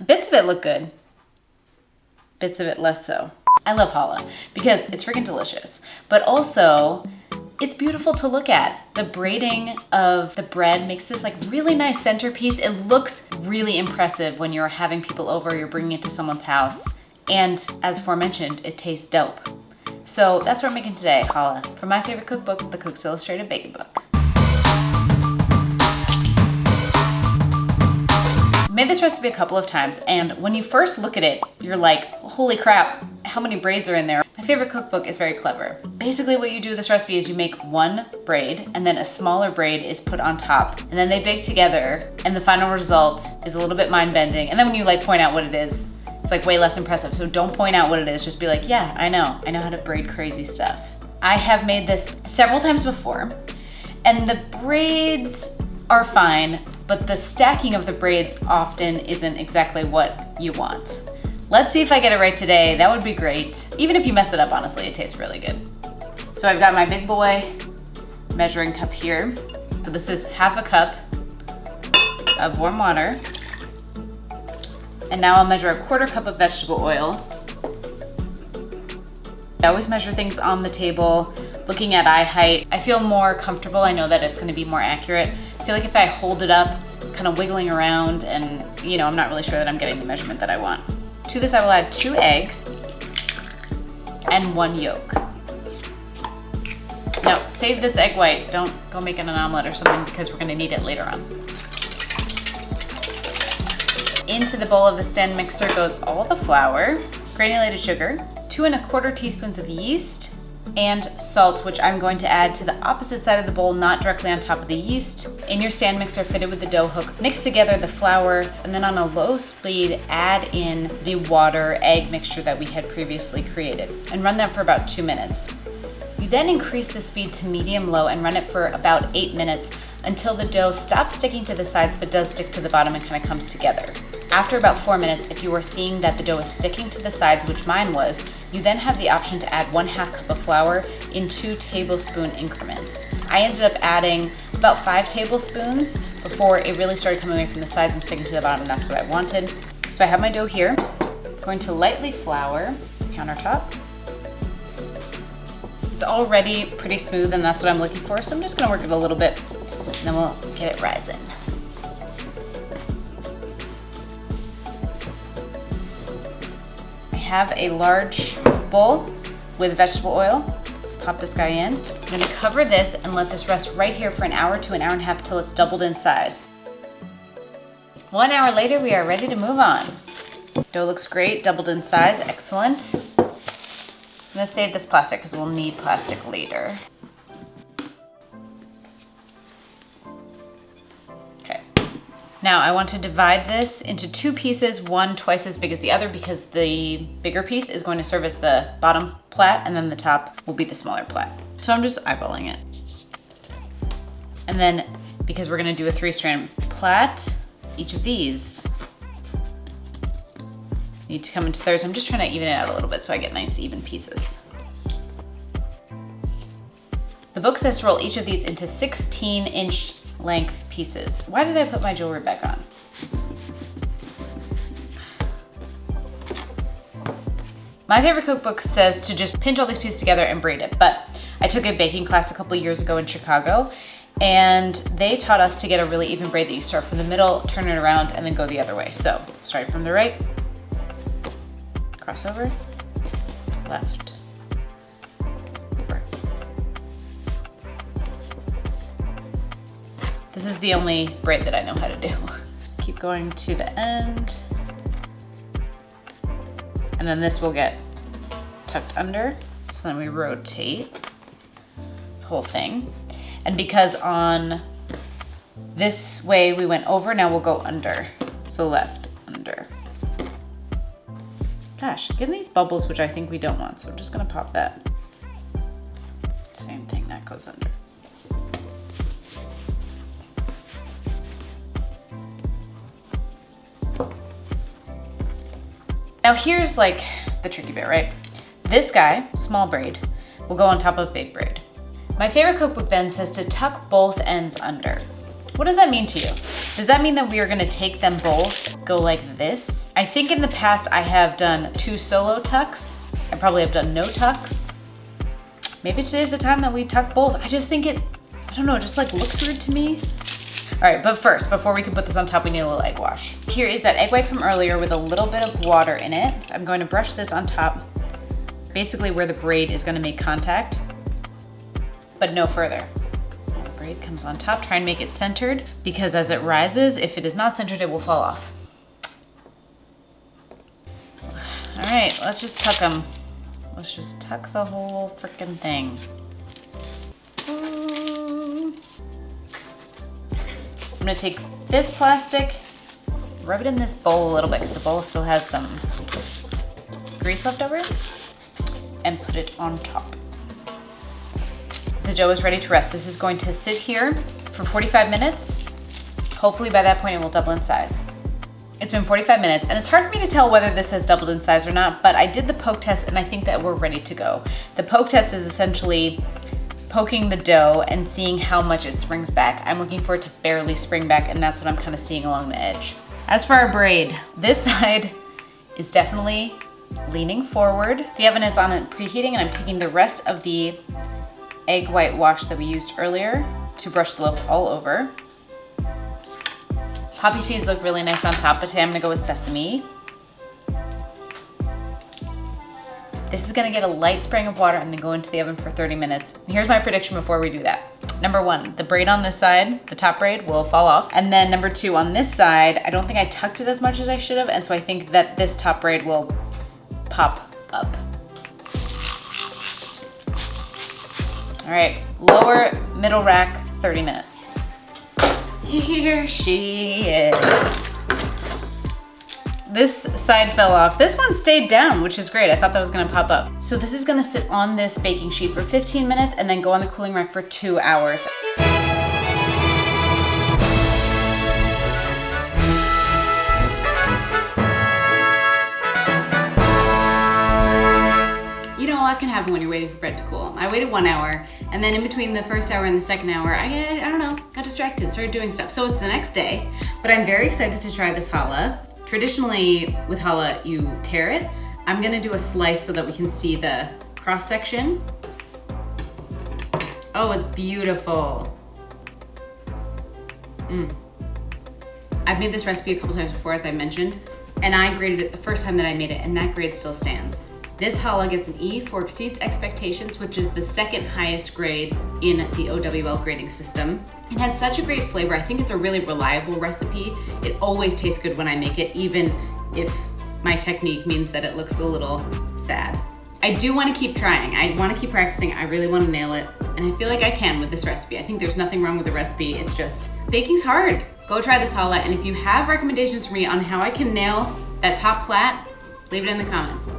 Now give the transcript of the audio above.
Bits of it look good. Bits of it less so. I love challah because it's freaking delicious, but also it's beautiful to look at. The braiding of the bread makes this like really nice centerpiece. It looks really impressive when you're having people over, you're bringing it to someone's house. And as aforementioned, it tastes dope. So that's what I'm making today, challah, from my favorite cookbook, The Cook's Illustrated Baking Book. Made this recipe a couple of times, and when you first look at it, you're like, holy crap, how many braids are in there? My favorite cookbook is very clever. Basically what you do with this recipe is you make one braid, and then a smaller braid is put on top, and then they bake together, and the final result is a little bit mind-bending. And then when you like point out what it is, it's like way less impressive. So don't point out what it is, just be like, yeah, I know how to braid crazy stuff. I have made this several times before, and the braids are fine, but the stacking of the braids often isn't exactly what you want. Let's see if I get it right today. That would be great. Even if you mess it up, honestly, it tastes really good. So I've got my big boy measuring cup here. So this is half a cup of warm water. And now I'll measure a quarter cup of vegetable oil. I always measure things on the table, looking at eye height. I feel more comfortable. I know that it's gonna be more accurate. I feel like if I hold it up, it's kind of wiggling around and I'm not really sure that I'm getting the measurement that I want. To this I will add 2 eggs and 1 yolk. Now save this egg white. Don't go making an omelet or something because we're gonna need it later on. Into the bowl of the stand mixer goes all the flour, granulated sugar, 2 1/4 teaspoons of yeast, and salt, which I'm going to add to the opposite side of the bowl, not directly on top of the yeast. In your stand mixer fitted with the dough hook, mix together the flour, and then on a low speed, add in the water egg mixture that we had previously created, and run that for about 2 minutes. You then increase the speed to medium-low and run it for about 8 minutes until the dough stops sticking to the sides but does stick to the bottom and kind of comes together. After about 4 minutes, if you are seeing that the dough is sticking to the sides, which mine was, you then have the option to add 1/2 cup of flour in 2 tablespoon increments. I ended up adding about 5 tablespoons before it really started coming away from the sides and sticking to the bottom, and that's what I wanted. So I have my dough here. I'm going to lightly flour the countertop. It's already pretty smooth and that's what I'm looking for, so I'm just gonna work it a little bit and then we'll get it rising. I have a large bowl with vegetable oil. Pop this guy in. I'm gonna cover this and let this rest right here for an hour to an hour and a half till it's doubled in size. 1 hour later, we are ready to move on. Dough looks great, doubled in size, excellent. I'm gonna save this plastic because we'll need plastic later. Okay. Now I want to divide this into 2 pieces, one twice as big as the other because the bigger piece is going to serve as the bottom plat and then the top will be the smaller plat. So I'm just eyeballing it. And then because we're gonna do a 3-strand plat, each of these need to come into thirds. I'm just trying to even it out a little bit so I get nice even pieces. The book says to roll each of these into 16-inch length pieces. Why did I put my jewelry back on? My favorite cookbook says to just pinch all these pieces together and braid it, but I took a baking class a couple of years ago in Chicago, and they taught us to get a really even braid that you start from the middle, turn it around, and then go the other way. So start from the right, cross over, left, over. This is the only braid that I know how to do. Keep going to the end. And then this will get tucked under. So then we rotate the whole thing. And because on this way we went over, now we'll go under. So left, under. Gosh, getting these bubbles, which I think we don't want. So I'm just gonna pop that. Same thing, that goes under. Now here's like the tricky bit, right? This guy, small braid, will go on top of big braid. My favorite cookbook then says to tuck both ends under. What does that mean to you? Does that mean that we are gonna take them both, go like this? I think in the past I have done 2 solo tucks. I probably have done no tucks. Maybe today's the time that we tuck both. I just think it, I don't know, it just like looks weird to me. All right, but first, before we can put this on top, we need a little egg wash. Here is that egg white from earlier with a little bit of water in it. I'm going to brush this on top, basically where the braid is gonna make contact, but no further. The braid comes on top, try and make it centered, because as it rises, if it is not centered, it will fall off. All right, let's just tuck them. Let's just tuck the whole frickin' thing. I'm gonna take this plastic, rub it in this bowl a little bit because the bowl still has some grease left over, and put it on top. The dough is ready to rest. This is going to sit here for 45 minutes. Hopefully by that point it will double in size. It's been 45 minutes and it's hard for me to tell whether this has doubled in size or not, but I did the poke test and I think that we're ready to go. The poke test is essentially poking the dough and seeing how much it springs back. I'm looking for it to barely spring back, and that's what I'm kind of seeing along the edge. As for our braid, this side is definitely leaning forward. The oven is on and preheating, and I'm taking the rest of the egg white wash that we used earlier to brush the loaf all over. Poppy seeds look really nice on top, but today I'm gonna go with sesame. This is gonna get a light spraying of water and then go into the oven for 30 minutes. And here's my prediction before we do that. Number 1, the braid on this side, the top braid, will fall off. And then number 2, on this side, I don't think I tucked it as much as I should have, and so I think that this top braid will pop up. All right, lower middle rack, 30 minutes. Here she is. This side fell off. This one stayed down, which is great. I thought that was gonna pop up. So this is gonna sit on this baking sheet for 15 minutes and then go on the cooling rack for 2 hours. You know, a lot can happen when you're waiting for bread to cool. I waited 1 hour, and then in between the first hour and the second hour, I don't know, got distracted, started doing stuff. So it's the next day, but I'm very excited to try this challah. Traditionally, with challah, you tear it. I'm gonna do a slice so that we can see the cross section. Oh, it's beautiful. I've made this recipe a couple times before, as I mentioned, and I graded it the first time that I made it, and that grade still stands. This challah gets an E for exceeds expectations, which is the second highest grade in the OWL grading system. It has such a great flavor. I think it's a really reliable recipe. It always tastes good when I make it, even if my technique means that it looks a little sad. I do want to keep trying. I want to keep practicing. I really want to nail it. And I feel like I can with this recipe. I think there's nothing wrong with the recipe. It's just, baking's hard. Go try this challah. And if you have recommendations for me on how I can nail that top plat, leave it in the comments.